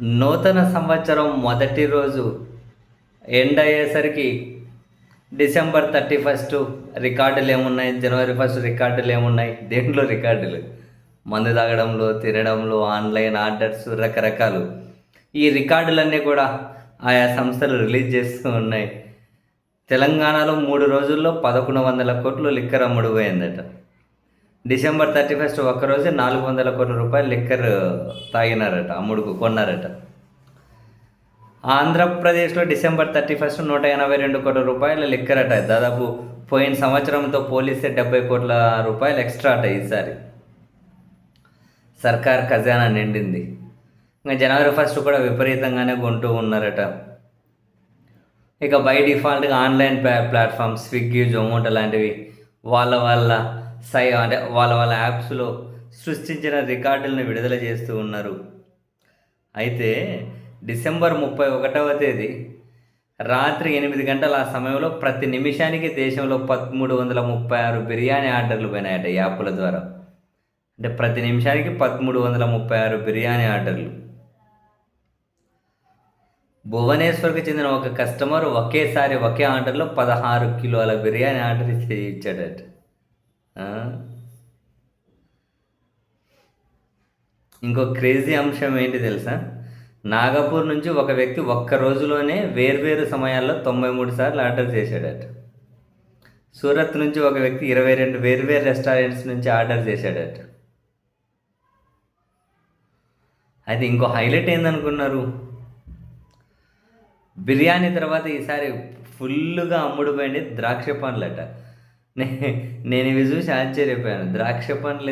నూతన సంవత్సరం మొదటి రోజు ఎండ్ అయ్యేసరికి డిసెంబర్ 31 రికార్డులు ఏమున్నాయి, జనవరి 1 రికార్డులు ఏమున్నాయి, దేంట్లో రికార్డులు? మందు తాగడంలో, తినడంలో, ఆన్లైన్ ఆర్డర్స్, రకరకాలు. ఈ రికార్డులన్నీ కూడా ఆయా సంస్థలు రిలీజ్ చేస్తూ ఉన్నాయి. తెలంగాణలో 3 రోజుల్లో 1100 కోట్లు లిక్కర్ అమ్ముడుపోయిందట. డిసెంబర్ 31 ఒక్కరోజే 400 కోట్ల రూపాయలు లిక్కర్ తాగినారట, కొన్నారట. ఆంధ్రప్రదేశ్లో డిసెంబర్ 31 182 కోట్ల రూపాయల లిక్కర్ అట. దాదాపు పోయిన సంవత్సరంతో పోలిస్తే 70 కోట్ల రూపాయలు ఎక్స్ట్రా అట ఈసారి. సర్కార్ ఖజానా నిండింది. ఇంకా జనవరి 1 కూడా విపరీతంగానే కొంటూ ఉన్నారట. ఇక బై డిఫాల్ట్గా ఆన్లైన్ ప్లాట్ఫామ్ స్విగ్గీ, జొమాటో లాంటివి వాళ్ళ వాళ్ళ యాప్స్లో సృష్టించిన రికార్డులను విడుదల చేస్తూ ఉన్నారు. అయితే డిసెంబర్ 31వ తేదీ రాత్రి 8 గంటల ఆ సమయంలో ప్రతి నిమిషానికి దేశంలో 1336 బిర్యానీ ఆర్డర్లు పోయినాయట యాప్ల ద్వారా. అంటే ప్రతి నిమిషానికి 1336 బిర్యానీ ఆర్డర్లు. భువనేశ్వర్కి చెందిన ఒక కస్టమర్ ఒకేసారి ఒకే ఆర్డర్లో 16 కిలోల బిర్యానీ ఆర్డర్ ఇచ్చాడట. ఇంకో క్రేజీ అంశం ఏంటి తెలుసా? నాగపూర్ నుంచి ఒక వ్యక్తి ఒక్క రోజులోనే వేర్వేరు సమయాల్లో 93 సార్లు ఆర్డర్ చేశాడట. సూరత్ నుంచి ఒక వ్యక్తి 22 వేర్వేరు రెస్టారెంట్స్ నుంచి ఆర్డర్ చేశాడట. అయితే ఇంకో హైలైట్ ఏందనుకున్నారు? బిర్యానీ తర్వాత ఈసారి ఫుల్గా అమ్ముడుపోయింది ద్రాక్ష పండ్లట. నేను ఇవి చూసి ఆశ్చర్యపోయాను. ద్రాక్ష పండ్లు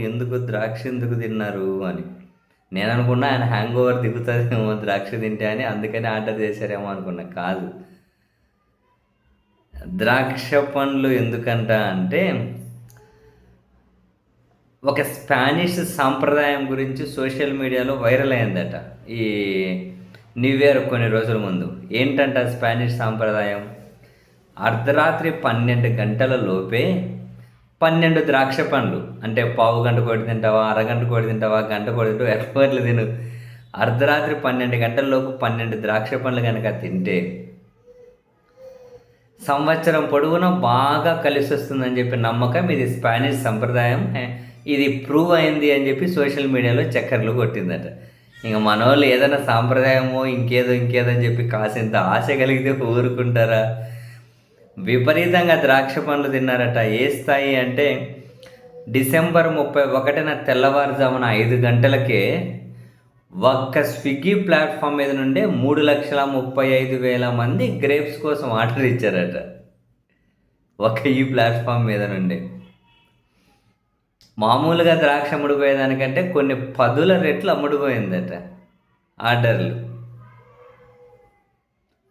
ఎందుకు ద్రాక్ష ఎందుకు తిన్నారు అని. నేను అనుకున్నా ఆయన హ్యాంగ్ ఓవర్ దిగుతుందేమో ద్రాక్ష తింటే అని, అందుకని ఆర్డర్ చేశారేమో అనుకున్నా. కాదు, ద్రాక్ష పండ్లు ఎందుకంట అంటే ఒక స్పానిష్ సాంప్రదాయం గురించి సోషల్ మీడియాలో వైరల్ అయిందట ఈ న్యూ ఇయర్ కొన్ని రోజుల ముందు. ఏంటంట స్పానిష్ సాంప్రదాయం? అర్ధరాత్రి 12 గంటల లోపే 12 ద్రాక్ష పండ్లు, అంటే పావు గంట కోడి తింటావా, అరగంట కోడి తింటావా, గంట కోడి తింటావా, ఎర్రపండ్లు తిను, అర్ధరాత్రి 12 గంటల లోపు 12 ద్రాక్ష పండ్లు కనుక తింటే సంవత్సరం పొడవునా బాగా కలిసి వస్తుందని చెప్పి నమ్మకం. ఇది స్పానిష్ సంప్రదాయం, ఇది ప్రూవ్ అయింది అని చెప్పి సోషల్ మీడియాలో చక్కర్లు కొట్టిందట. ఇంకా మన వాళ్ళు ఏదైనా సాంప్రదాయమో ఇంకేదో అని చెప్పి కాసింత ఆశ కలిగితే ఊరుకుంటారా? విపరీతంగా ద్రాక్ష పండ్లు తిన్నారట. ఏ స్థాయి అంటే డిసెంబర్ 31న తెల్లవారుజామున 5 గంటలకే ఒక్క స్విగ్గీ ప్లాట్ఫామ్ మీద నుండే 3,35,000 మంది గ్రేప్స్ కోసం ఆర్డర్ ఇచ్చారట. ఈ ప్లాట్ఫామ్ మీద నుండి మామూలుగా ద్రాక్ష అమ్ముడుపోయేదానికంటే కొన్ని 10 రెట్లు అమ్ముడుపోయిందట ఆర్డర్లు.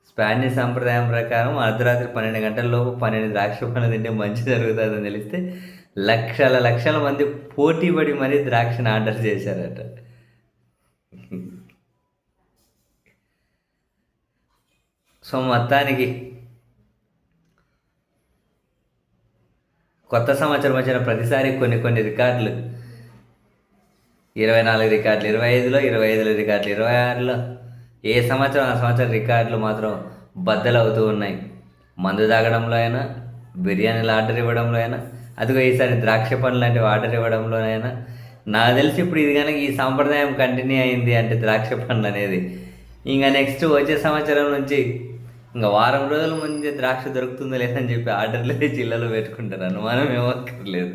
స్పానిష్ సంప్రదాయం ప్రకారం అర్ధరాత్రి 12 గంటల లోపు 12 ద్రాక్ష పండ్లు తింటే మంచి జరుగుతుందని తెలిస్తే లక్షల మంది పోటీ పడి మరీ ద్రాక్షని ఆర్డర్ చేశారట. సో మొత్తానికి కొత్త సంవత్సరం వచ్చిన ప్రతిసారి కొన్ని రికార్డులు, 24 రికార్డులు 25లో, 25లో రికార్డులు 26లో, ఏ సంవత్సరం ఆ సంవత్సరం రికార్డులు మాత్రం బద్దలవుతూ ఉన్నాయి. మందు తాగడంలో అయినా, బిర్యానీలు ఆర్డర్ ఇవ్వడంలో అయినా, అదిగో ఈసారి ద్రాక్ష పండ్లు లాంటివి ఆర్డర్ ఇవ్వడంలోనైనా. నాకు తెలిసి ఇప్పుడు ఇది కనుక ఈ సాంప్రదాయం కంటిన్యూ అయింది అంటే ద్రాక్ష పండ్లు అనేది, ఇంకా నెక్స్ట్ వచ్చే సంవత్సరం నుంచి ఇంకా వారం రోజుల ముందే ద్రాక్ష దొరుకుతుందో లేదని చెప్పి ఆర్డర్లే జిల్లాలో పెట్టుకుంటారు. అనుమానం ఏమక్కర్లేదు.